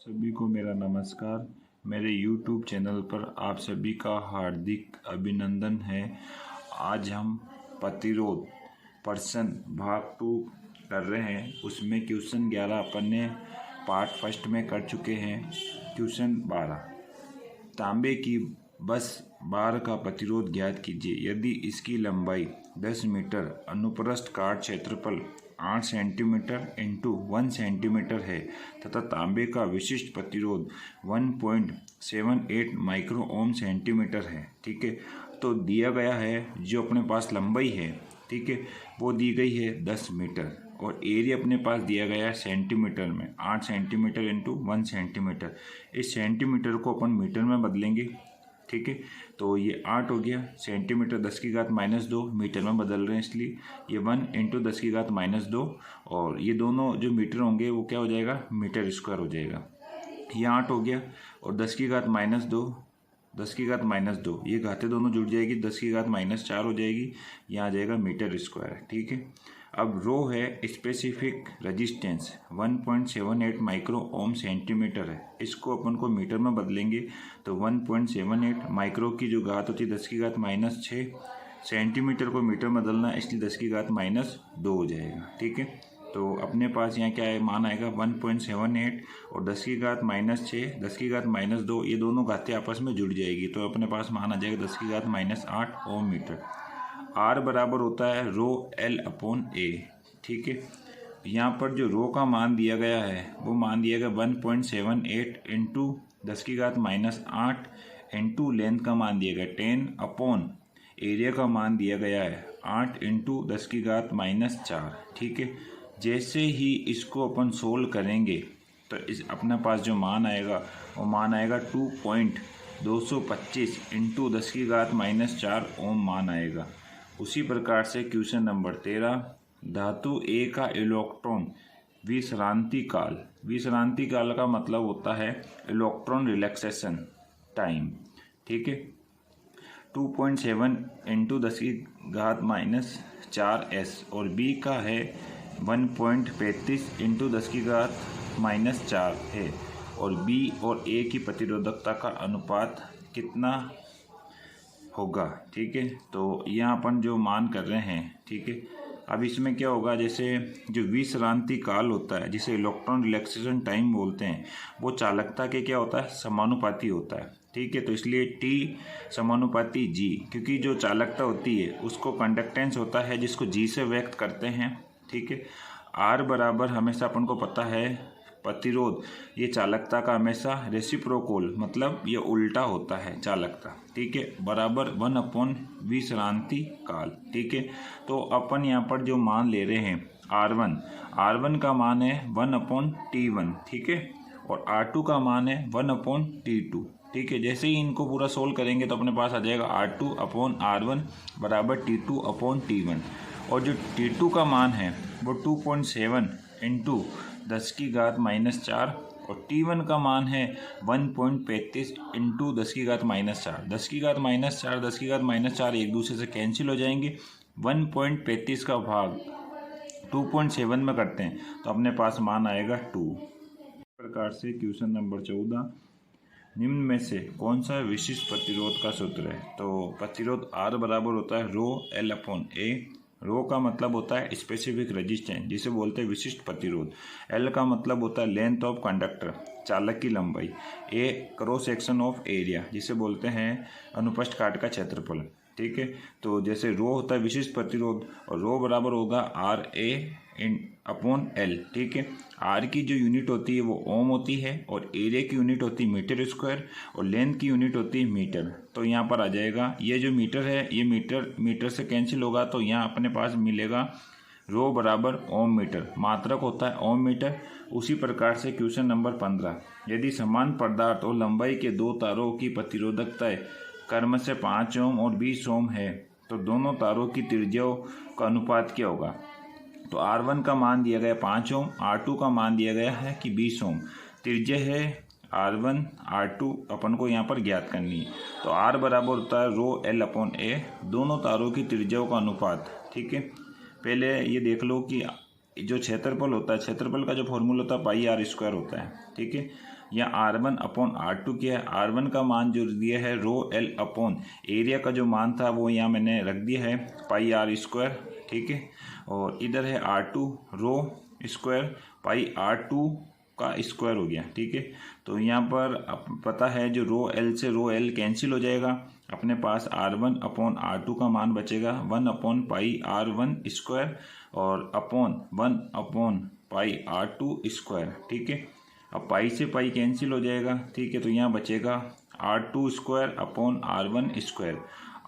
सभी को मेरा नमस्कार। मेरे YouTube चैनल पर आप सभी का हार्दिक अभिनंदन है। आज हम प्रतिरोध पर्सन भाग 2 कर रहे हैं। उसमें क्वेश्चन 11 अपन ने पार्ट फर्स्ट में कर चुके हैं। क्वेश्चन 12, तांबे की बस बार का प्रतिरोध ज्ञात कीजिए यदि इसकी लंबाई 10 मीटर, अनुप्रस्थ काट क्षेत्रफल 8 सेंटीमीटर इंटू 1 सेंटीमीटर है तथा तांबे का विशिष्ट प्रतिरोध 1.78 माइक्रो ओम सेंटीमीटर है। ठीक है, तो दिया गया है जो अपने पास लंबाई है, ठीक है, वो दी गई है 10 मीटर और एरिया अपने पास दिया गया है सेंटीमीटर में 8 सेंटीमीटर इंटू 1 सेंटीमीटर। इस सेंटीमीटर को अपन मीटर में बदलेंगे। ठीक है, तो ये 8 हो गया, सेंटीमीटर 10⁻², मीटर में बदल रहे हैं इसलिए ये 1 इंटू 10⁻², और ये दोनों जो मीटर होंगे वो क्या हो जाएगा, मीटर स्क्वायर हो जाएगा। ये 8 हो गया और 10⁻², ये घातें दोनों जुड़ जाएगी, 10⁻4 हो जाएगी, यहाँ आ जाएगा मीटर स्क्वायर। ठीक है, अब रो है specific resistance 1.78 micro ohm centimetre है। इसको अपन को मीटर में बदलेंगे तो 1.78 माइक्रो की जो घात होती है 10⁻6, सेंटीमीटर को मीटर में बदलना इसलिए 10⁻2 हो जाएगा। ठीक है, तो अपने पास यहाँ क्या है, मान आएगा 1.78 और 10⁻6, 10⁻2, ये दोनों घातें आपस में जुड़ जाएगी तो अपने पास मान आ जाएगा 10⁻8 ओम मीटर। R बराबर होता है रो L अपॉन A। ठीक है, यहाँ पर जो रो का मान दिया गया है वो मान दिया गया 1.78 इंटू 10⁻8 इंटू लेंथ का मान दिया गया 10 अपॉन एरिया का मान दिया गया है 8 इंटू 10⁻4। ठीक है, जैसे ही इसको अपन सोल्व करेंगे तो इस अपने पास जो मान आएगा वो मान आएगा 2.225 इंटू 10⁻4 ओम मान आएगा। उसी प्रकार से क्वेश्चन नंबर 13, धातु ए का इलेक्ट्रॉन विश्रांति काल का मतलब होता है इलेक्ट्रॉन रिलैक्सेशन टाइम। ठीक है, 2.7 इंटू 10⁻4s और बी का है 1.35 इंटू 10⁻4 है और बी और ए की प्रतिरोधकता का अनुपात कितना होगा। ठीक है, तो यहाँ अपन जो मान कर रहे हैं, ठीक है, अब इसमें क्या होगा, जैसे जो विश्रांति काल होता है जिसे इलेक्ट्रॉन रिलैक्सेशन टाइम बोलते हैं वो चालकता के क्या होता है, समानुपाती होता है। ठीक है, तो इसलिए T समानुपाती G, क्योंकि जो चालकता होती है उसको कंडक्टेंस होता है जिसको G से व्यक्त करते हैं। ठीक है, R बराबर हमेशा अपन को पता है प्रतिरोध, ये चालकता का हमेशा रेसिप्रोकल मतलब ये उल्टा होता है चालकता। ठीक है, बराबर 1 अपॉन विश्रांति काल। ठीक है, तो अपन यहाँ पर जो मान ले रहे हैं R1 का मान है 1 अपॉन T1। ठीक है, और R2 का मान है 1 अपॉन T2। ठीक है, जैसे ही इनको पूरा सोल्व करेंगे तो अपने पास आ जाएगा R2 अपॉन R1 बराबर T2 अपॉन T1, और जो T2 का मान है वो 2.7 इंटू 10⁻4 और T1 का मान है 1.35 इंटू 10⁻4। 10⁻4 एक दूसरे से कैंसिल हो जाएंगे। 1.35 का भाग 2.7 में करते हैं तो अपने पास मान आएगा 2। इस प्रकार से क्वेश्चन नंबर 14, निम्न में से कौन सा विशिष्ट प्रतिरोध का सूत्र है। तो प्रतिरोध R बराबर होता है रो L अपॉन A। रो का मतलब होता है स्पेसिफिक रेजिस्टेंस जिसे बोलते हैं विशिष्ट प्रतिरोध। एल का मतलब होता है लेंथ ऑफ कंडक्टर, चालक की लंबाई। ए क्रॉस सेक्शन ऑफ एरिया जिसे बोलते हैं अनुप्रस्थ काट का क्षेत्रफल। ठीक है, तो जैसे रो होता है विशिष्ट प्रतिरोध और रो बराबर होगा RA अपॉन L। ठीक है, R की जो यूनिट होती है वो ओम होती है और एरिया की यूनिट होती है मीटर स्क्वायर और लेंथ की यूनिट होती है मीटर। तो यहाँ पर आ जाएगा ये जो मीटर है ये मीटर से कैंसिल होगा तो यहाँ अपने पास मिलेगा रो बराबर ओम मीटर, मात्रक होता है ओम मीटर। उसी प्रकार से क्वेश्चन नंबर 15, यदि समान पदार्थ और लंबाई के दो तारों की प्रतिरोधकता क्रमशः 5 ओम और 20 ओम है तो दोनों तारों की त्रिज्याओं का अनुपात क्या होगा। तो R1 का मान दिया गया 5 ओम, R2 का मान दिया गया है कि 20 ओम, त्रिज्या है R1 R2 अपन को यहाँ पर ज्ञात करनी है। तो R बराबर होता है रो L अपॉन A, दोनों तारों की त्रिज्याओं का अनुपात। ठीक है, पहले ये देख लो कि जो क्षेत्रफल होता है, क्षेत्रफल का जो फॉर्मूला होता है पाई R स्क्वायर होता है। ठीक है, या R1 अपॉन R2 किया है। R1 का मान जो दिया है रो L अपॉन एरिया का जो मान था वो यहाँ मैंने रख दिया है पाई R स्क्वायर, ठीक है। और इधर है R2 रो स्क्वायर पाई R2 का स्क्वायर हो गया, ठीक है। तो यहाँ पर पता है जो रो L से रो L कैंसिल हो जाएगा, अपने पास R1 अपॉन R2 का मान बचेगा 1 अपॉन पाई R1 स्क्वायर और upon 1 upon pi R2 square, ठीक है। अब पाई से पाई कैंसिल हो जाएगा, ठीक है। तो यहाँ बचेगा R2 square upon R1 square.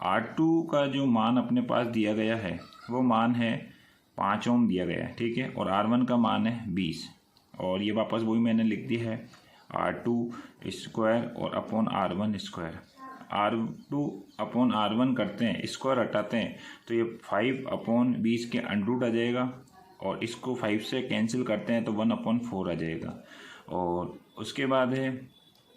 R2 का जो मान अपने पास दिया गया है वो मान है 5 ओम दिया गया है, ठीक है। और R1 का मान है 20 और ये वापस वही मैंने लिख दिया है R2 स्क्वायर और upon R1 square. R2 upon R1 करते हैं, स्क्वायर हटाते हैं तो ये 5 अपॉन 20 के अंडरूट आ जाएगा और इसको 5 से कैंसिल करते हैं तो 1 अपॉन 4 आ जाएगा। और उसके बाद है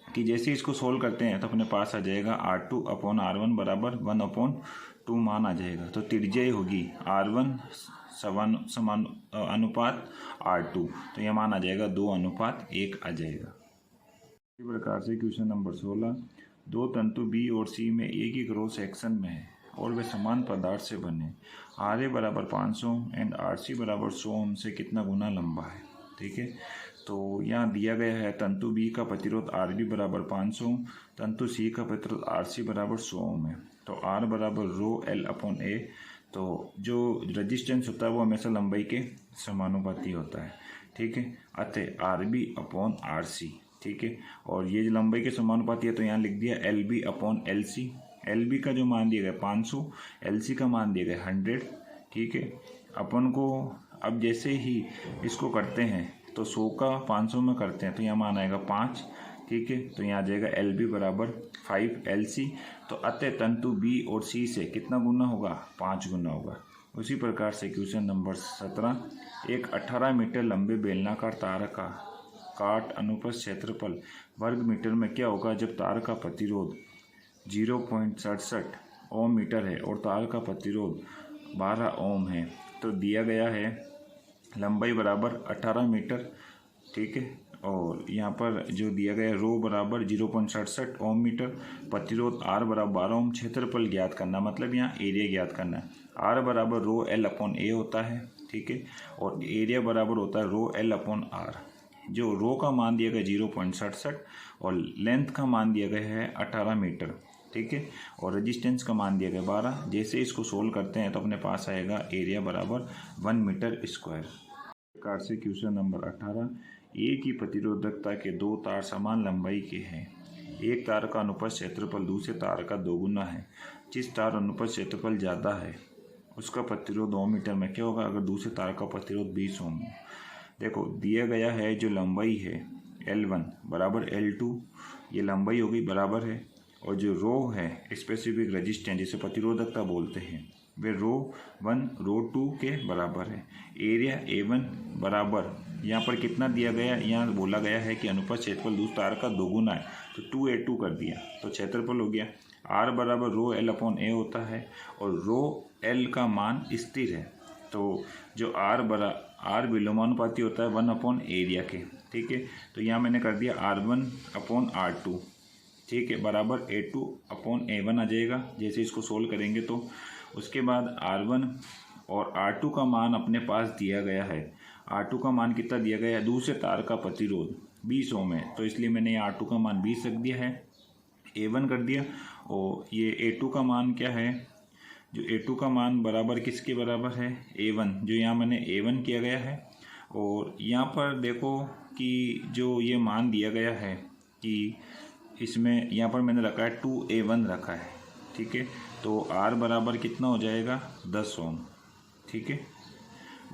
कि जैसे इसको सोल्व करते हैं तो अपने पास आ जाएगा R2 अपॉन R1 बराबर 1 अपॉन 2 मान आ जाएगा। तो त्रिज्या होगी R1 समान अनुपात R2, तो यह मान आ जाएगा 2:1 आ जाएगा। इसी प्रकार से क्वेश्चन नंबर 16, दो तंतु बी और सी में एक ही क्रॉस सेक्शन में है और वे समान पदार्थ से बने। RA बराबर 500 एंड RC बराबर 100 ओम से कितना गुना लंबा है, ठीक है। तो यहाँ दिया गया है तंतु बी का प्रतिरोध RB बराबर 500, तंतु सी का प्रतिरोध RC बराबर 100 ओम है। तो R बराबर रो L अपॉन A, तो जो रजिस्टेंस होता है वो हमेशा लंबाई के समानुपाती होता है, ठीक है। अतः RB अपॉन RC, ठीक है। और ये जो लंबाई के समानुपाती है तो यहाँ लिख दिया LB अपॉन LC। LB का जो मान दिया गया 500, LC का मान दिया गया 100, ठीक है। अपन को अब जैसे ही इसको करते हैं तो 100 का 500 में करते हैं तो यहाँ मान आएगा 5, ठीक है। तो यहाँ आ जाएगा LB बराबर 5 LC। तो अतः तंतु B और C से कितना गुना होगा, 5 गुना होगा। उसी प्रकार से क्वेश्चन नंबर 17, एक 18 मीटर लंबे बेलनाकार तार का काट अनुप्रस्थ क्षेत्रफल वर्ग मीटर में क्या होगा जब तार का प्रतिरोध 0.67 ओम मीटर है और तार का प्रतिरोध 12 ओम है। तो दिया गया है लंबाई बराबर 18 मीटर, ठीक है। और यहाँ पर जो दिया गया है रो बराबर 0.67 ओम मीटर, प्रतिरोध R बराबर 12 ओम, क्षेत्रफल ज्ञात करना मतलब यहाँ एरिया ज्ञात करना है। R बराबर रो L अपॉन A होता है, ठीक है। और एरिया बराबर होता है रो L अपॉन R। जो रो का मान दिया गया 0.67 और लेंथ का मान दिया गया है 18 मीटर, ठीक है। और रेजिस्टेंस का मान दिया गया 12। जैसे इसको सोल्व करते हैं तो अपने पास आएगा एरिया बराबर 1 मीटर स्क्वायर। प्रकार से क्वेश्चन नंबर 18, एक ही प्रतिरोधकता के दो तार समान लंबाई के हैं। एक तार का अनुप्रस्थ क्षेत्रफल दूसरे तार का 2 गुना है। जिस तार अनुप्रस्थ क्षेत्रफल ज़्यादा है उसका प्रतिरोध ओम मीटर में क्या होगा अगर दूसरे तार का प्रतिरोध 20 ओम हो। देखो दिया गया है जो लंबाई है L1 बराबर L2, ये लंबाई होगी बराबर है। और जो रो है स्पेसिफिक रेजिस्टेंस जिसे प्रतिरोधकता बोलते हैं वे रो 1 रो 2 के बराबर है। एरिया A1 बराबर यहाँ पर कितना दिया गया, यहाँ बोला गया है कि अनुप्रस्थ क्षेत्रफल दूसरे तार का 2 गुना है तो 2A2 कर दिया तो क्षेत्रफल हो गया। R बराबर रो L अपॉन A होता है और रो L का मान स्थिर है। तो जो R विलोमानुपाती होता है 1 अपॉन एरिया के, ठीक है। तो यहाँ मैंने कर दिया R1 अपॉन R2, ठीक है, बराबर A2 अपॉन A1 आ जाएगा जैसे इसको सोल्व करेंगे तो। उसके बाद R1 और R2 का मान अपने पास दिया गया है। R2 का मान कितना दिया गया है, दूसरे तार का प्रतिरोध 20 ओम है तो इसलिए मैंने यहाँ R2 का मान 20 रख दिया है, A1 कर दिया। और ये A2 का मान क्या है, जो A2 का मान बराबर किसके बराबर है, A1, जो यहाँ मैंने A1 किया गया है। और यहाँ पर देखो कि जो ये मान दिया गया है कि इसमें यहाँ पर मैंने रखा है 2A1 रखा है, ठीक है। तो R बराबर कितना हो जाएगा 10 ओम, ठीक है।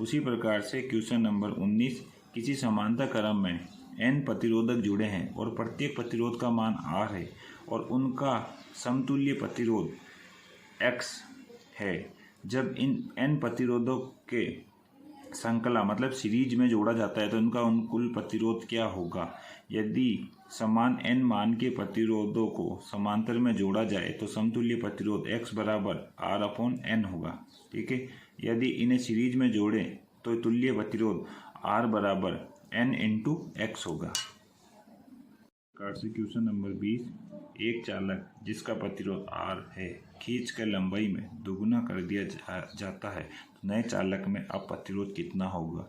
उसी प्रकार से क्वेश्चन नंबर 19, किसी समांतर क्रम में n प्रतिरोधक जुड़े हैं और प्रत्येक प्रतिरोध का मान R है और उनका समतुल्य प्रतिरोध X है। जब इन n प्रतिरोधों के संकला मतलब सीरीज में जोड़ा जाता है तो इनका कुल प्रतिरोध क्या होगा। यदि समान n मान के प्रतिरोधों को समांतर में जोड़ा जाए तो समतुल्य प्रतिरोध x बराबर R अपॉन n होगा, ठीक है। यदि इन्हें सीरीज में जोड़ें तो तुल्य प्रतिरोध R बराबर n इंटू x होगा। प्रकार से क्वेश्चन नंबर 20, एक चालक जिसका प्रतिरोध R है खींचकर लंबाई में दोगुना कर दिया जाता है तो नए चालक में अब प्रतिरोध कितना होगा।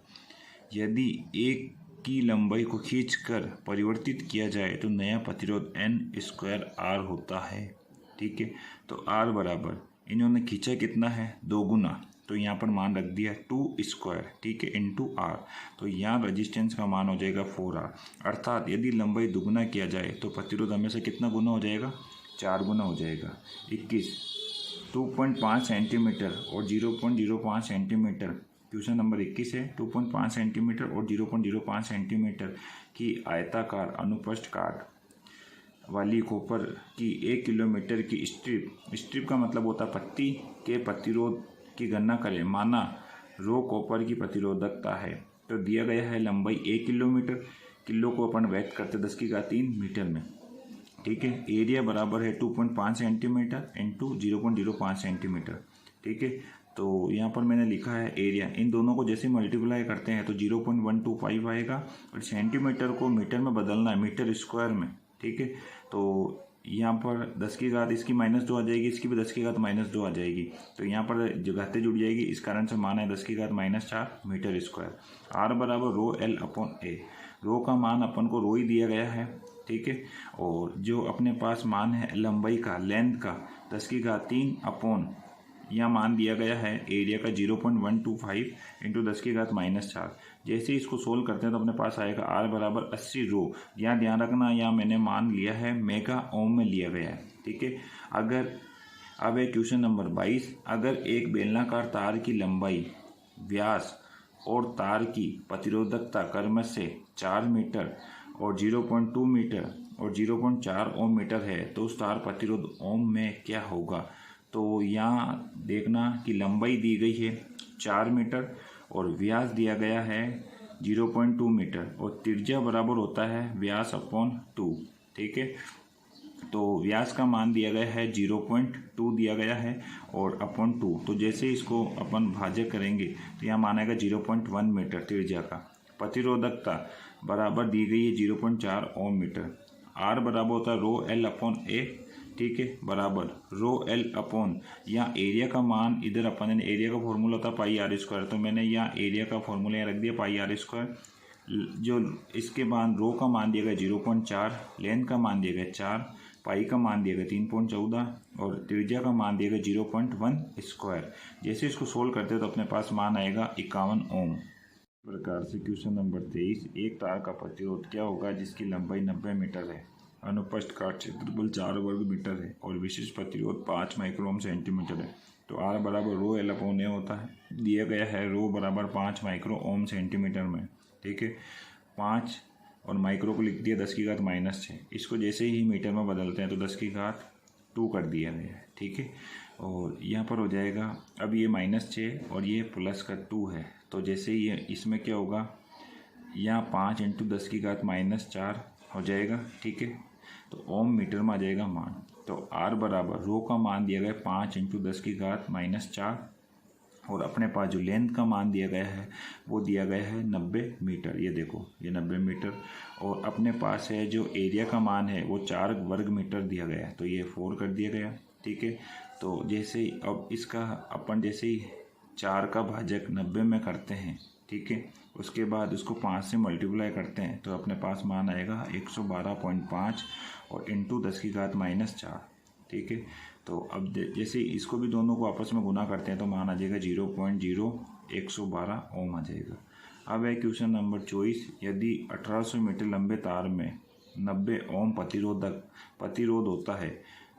यदि एक की लंबाई को खींचकर परिवर्तित किया जाए तो नया प्रतिरोध N² R होता है। ठीक है, तो R बराबर इन्होंने खींचा कितना है, दोगुना, तो यहाँ पर मान रख दिया 2², ठीक है, इंटू R, तो यहाँ रजिस्टेंस का मान हो जाएगा 4R। अर्थात यदि लंबाई दुगुना किया जाए तो प्रतिरोध हमेशा कितना गुना हो जाएगा, 4 गुना हो जाएगा। 21 2.5 सेंटीमीटर और 0.05 सेंटीमीटर, क्वेश्चन नंबर 21 है। 2.5 सेंटीमीटर और 0.05 सेंटीमीटर की आयताकार अनुप्रस्थ काट वाली कॉपर की 1 किलोमीटर की स्ट्रिप का मतलब होता है पत्ती के प्रतिरोध की गणना करें। माना रो कॉपर की प्रतिरोधकता है तो दिया गया है लंबाई 1 किलोमीटर, किलो को अपन व्यक्त करते 10⁻³ मीटर में। ठीक है, एरिया बराबर है 2.5 सेंटीमीटर इंटू 0.05 सेंटीमीटर। ठीक है, तो यहाँ पर मैंने लिखा है एरिया, इन दोनों को जैसे मल्टीप्लाई करते हैं तो 0.125 आएगा और सेंटीमीटर को मीटर में बदलना है, मीटर स्क्वायर में। ठीक है, तो यहाँ पर 10⁻⁻, इसकी -2 आ जाएगी, इसकी भी 10⁻⁻² आ जाएगी, तो यहाँ पर घातें जुड़ जाएगी, इस कारण से मान है 10⁻⁻⁴ मीटर स्क्वायर। R बराबर ρL/A, रो का मान अपन को रो ही दिया गया है। ठीक है, और जो अपने पास मान है लंबाई का, लेंथ का 10⁻³ यह मान दिया गया है एरिया का 0.125 इंटू 10⁻⁻⁴। जैसे ही इसको सोल्व करते हैं तो अपने पास आएगा R बराबर 80 रो। यहाँ ध्यान रखना, यहाँ मैंने मान लिया है मेगा ओम में लिया गया है। ठीक है, अगर अब है क्वेश्चन नंबर 22, अगर एक बेलनाकार तार की लंबाई, व्यास और तार की प्रतिरोधकता क्रमशः 4 मीटर और 0.2 मीटर और 0.4 ओम मीटर है तो उस तार प्रतिरोध ओम में क्या होगा। तो यहाँ देखना कि लंबाई दी गई है 4 मीटर और व्यास दिया गया है 0.2 मीटर और त्रिज्या बराबर होता है व्यास अपॉन 2। ठीक है, तो व्यास का मान दिया गया है 0.2 दिया गया है और अपॉन 2, तो जैसे इसको अपन भाजक करेंगे तो यहाँ मान आएगा 0.1 मीटर त्रिज्या का। प्रतिरोधकता बराबर दी गई है 0.4 ओम मीटर। R बराबर होता है ρL/A। ठीक है, बराबर ρL/, यहाँ एरिया का मान, इधर अपन ने एरिया का फॉर्मूला था πr², तो मैंने यहाँ एरिया का फॉर्मूला यहाँ रख दिया πr²। जो इसके बाद रो का मान दिया गया 0.4, लेंथ का मान दिया गया 4, पाई का मान दिया गया 3.14 और त्रिज्या का मान दिया गया 0.1²। जैसे इसको सोल्व करते हैं तो अपने पास मान आएगा 51 ओम। प्रकार से क्वेश्चन नंबर 23, एक तार का प्रतिरोध क्या होगा जिसकी लंबाई 90 मीटर है, अनुप्रस्थ काट क्षेत्रफल 4 वर्ग मीटर है और विशिष्ट प्रतिरोध 5 माइक्रो सेंटीमीटर है। तो R बराबर ρL/A होता है, दिया गया है रो बराबर 5 माइक्रो ओम सेंटीमीटर में। ठीक है, 5 और माइक्रो को लिख दिया 10⁻⁻⁶। इसको जैसे ही मीटर में बदलते हैं तो 10⁻² कर दिया गया है। ठीक है, और यहाँ पर हो जाएगा, अब ये -6 और ये +2 है, तो जैसे ही इसमें क्या होगा, यहाँ 5 इंटू 10⁻⁻⁴ हो जाएगा। ठीक है, तो ओम मीटर में आ जाएगा मान। तो R बराबर रो का मान दिया गया 5 इंटू 10⁻⁻⁴ और अपने पास जो लेंथ का मान दिया गया है वो दिया गया है 90 मीटर। ये देखो, ये 90 मीटर और अपने पास है जो एरिया का मान है वो 4 वर्ग मीटर दिया गया है, तो ये 4 कर दिया गया। ठीक है, तो जैसे ही अब इसका अपन जैसे ही 4 का भाजक 90 में करते हैं, ठीक है, उसके बाद उसको 5 से मल्टीप्लाई करते हैं तो अपने पास मान आएगा 112.5 और इंटू 10⁻⁻⁴। ठीक है, तो अब जैसे इसको भी दोनों को आपस में गुना करते हैं तो मान आ जाएगा 0.0112 ओम आ जाएगा। अब है क्वेश्चन नंबर 24, यदि 1800 मीटर लंबे तार में 90 ओम प्रतिरोध होता है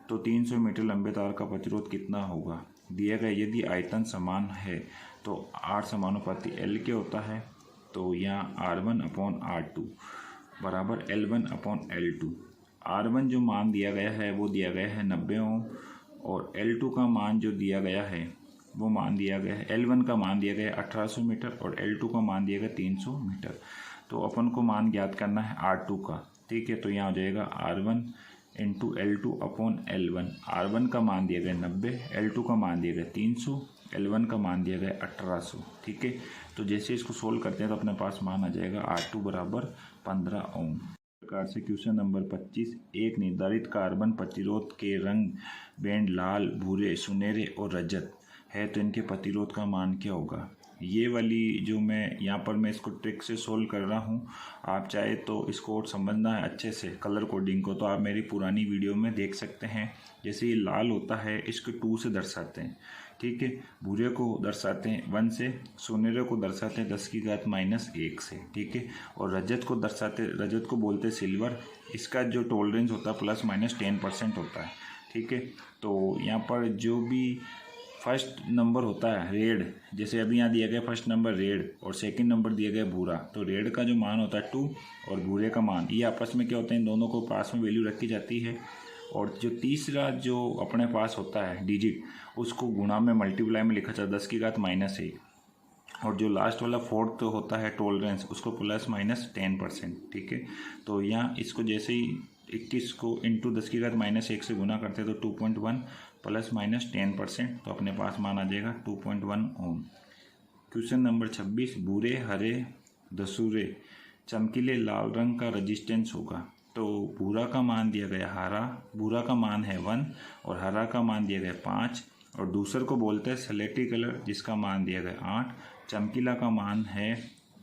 तो 300 मीटर लंबे तार का प्रतिरोध कितना होगा। दिया गया यदि आयतन समान है तो R समानुपाती L के होता है, तो यहाँ R1/R2 बराबर L1/L2। R1 जो मान दिया गया है वो दिया गया है 90 ओम और L2 का मान जो दिया गया है वो मान दिया गया है, L1 का मान दिया गया है 1800 मीटर और L2 का मान दिया गया 300 मीटर। तो अपन को मान ज्ञात करना है R2 का। ठीक है, तो यहाँ हो जाएगा R1 इंटू L2/L1। R1 का मान दिया गया 90, L2 का मान दिया गया 300, L1 का मान दिया गया 1800। ठीक है, तो जैसे इसको सोल्व करते हैं तो अपने पास मान आ जाएगा R2 बराबर 15 ओम। प्रकार से क्वेश्चन नंबर 25, एक निर्धारित कार्बन प्रतिरोध के रंग बैंड लाल, भूरे, सुनहरे और रजत है तो इनके प्रतिरोध का मान क्या होगा। ये वाली जो मैं यहाँ पर मैं इसको ट्रिक से सोल्व कर रहा हूँ। आप चाहे तो इसको और समझना है अच्छे से कलर कोडिंग को तो आप मेरी पुरानी वीडियो में देख सकते हैं। जैसे ये लाल होता है इसको 2 से दर्शाते हैं, ठीक है। भूरे को दर्शाते हैं 1 से, सुनहरे को दर्शाते हैं 10⁻⁻1 से, ठीक है। और रजत को बोलते हैं सिल्वर। इसका जो टॉलरेंस होता है ±10% होता है, ठीक है। तो यहाँ पर जो भी फर्स्ट नंबर होता है रेड, जैसे अभी यहाँ दिया गया फर्स्ट नंबर रेड और सेकंड नंबर दिया गया भूरा, तो रेड का जो मान होता है 2 और भूरे का मान, ये आपस में क्या होता है, इन दोनों को पास में वैल्यू रखी जाती है। और जो तीसरा जो अपने पास होता है डिजिट, उसको गुणा में मल्टीप्लाई में लिखा जाता है 10⁻⁻1। और जो लास्ट वाला फोर्थ होता है टॉलरेंस, उसको ±10%, ठीक है। तो यहाँ इसको जैसे ही 21 को इंटू 10⁻⁻1 से गुना करते हैं तो 2.1 ±10%, तो अपने पास मान आ जाएगा 2.1 ओम। क्वेश्चन नंबर 26, भूरे, हरे, धसूरे, चमकीले लाल रंग का रजिस्टेंस होगा। तो भूरा का मान दिया गया भूरा का मान है 1 और हरा का मान दिया गया 5 और दूसरे को बोलते हैं सलेटी कलर जिसका मान दिया गया 8। चमकीला का मान है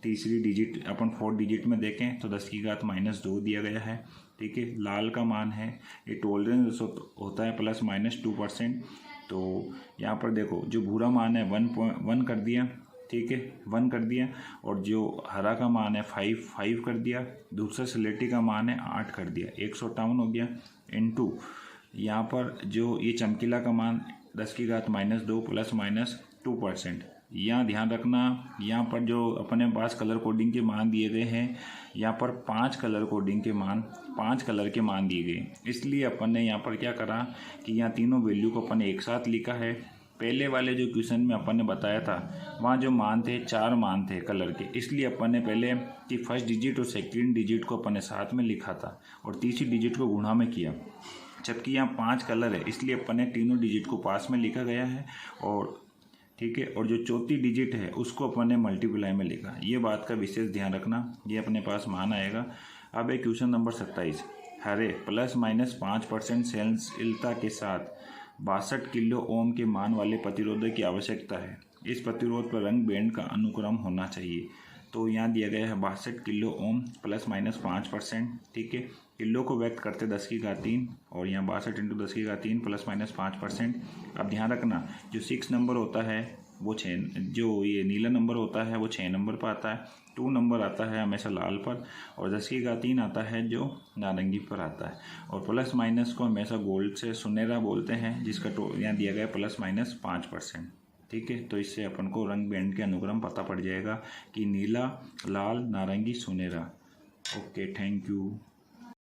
तीसरी डिजिट, अपन 4 डिजिट में देखें तो 10⁻2 दिया गया है, ठीक है। लाल का मान है, ये टॉलरेंस होता है ±2%। तो यहाँ पर देखो जो भूरा मान है 1 कर दिया, ठीक है, 1 कर दिया। और जो हरा का मान है 5 कर दिया। दूसरा सलेटी का मान है 8 कर दिया, 158 हो गया। इनटू यहाँ पर जो ये चमकीला का मान 10⁻2 ±2%। यहाँ ध्यान रखना, यहाँ पर जो अपने पास कलर कोडिंग के मान दिए गए हैं, यहाँ पर 5 कलर कोडिंग के मान, 5 कलर के मान दिए गए, इसलिए अपन ने यहाँ पर क्या करा कि यहाँ तीनों वैल्यू को अपन ने एक साथ लिखा है। पहले वाले जो क्वेश्चन में अपन ने बताया था वहाँ जो मान थे 4 मान थे कलर के, इसलिए अपन ने पहले कि फर्स्ट डिजिट और सेकंड डिजिट को अपन ने साथ में लिखा था और तीसरी डिजिट को गुणा में किया। जबकि यहाँ 5 कलर है इसलिए अपन ने तीनों डिजिट को पास में लिखा गया है और ठीक है। और जो चौथी डिजिट है उसको अपन ने मल्टीप्लाई में लिखा। ये बात का विशेष ध्यान रखना, ये अपने पास मान आएगा। अब एक क्वेश्चन नंबर 27, हरे ±5% सहनशीलता के साथ 62 किलो ओम के मान वाले प्रतिरोध की आवश्यकता है। इस प्रतिरोध पर रंग बैंड का अनुक्रम होना चाहिए। तो यहाँ दिया गया है 62 किलो ओम ±5%, ठीक है। किलो को व्यक्त करते 10⁻3 और यहाँ 62 × 10⁻3 ±5%। अब ध्यान रखना जो 6 नंबर होता है वो 6, जो ये नीला नंबर होता है वो 6 नंबर पर आता है, 2 नंबर आता है हमेशा लाल पर और 10⁻3 आता है जो नारंगी पर आता है। और प्लस माइनस को हमेशा गोल्ड से सुनहरा बोलते हैं, जिसका यहाँ दिया गया ±5%, ठीक है। तो इससे अपन को रंग बैंड के अनुक्रम पता पड़ जाएगा कि नीला, लाल, नारंगी, सुनहरा। Okay, thank you.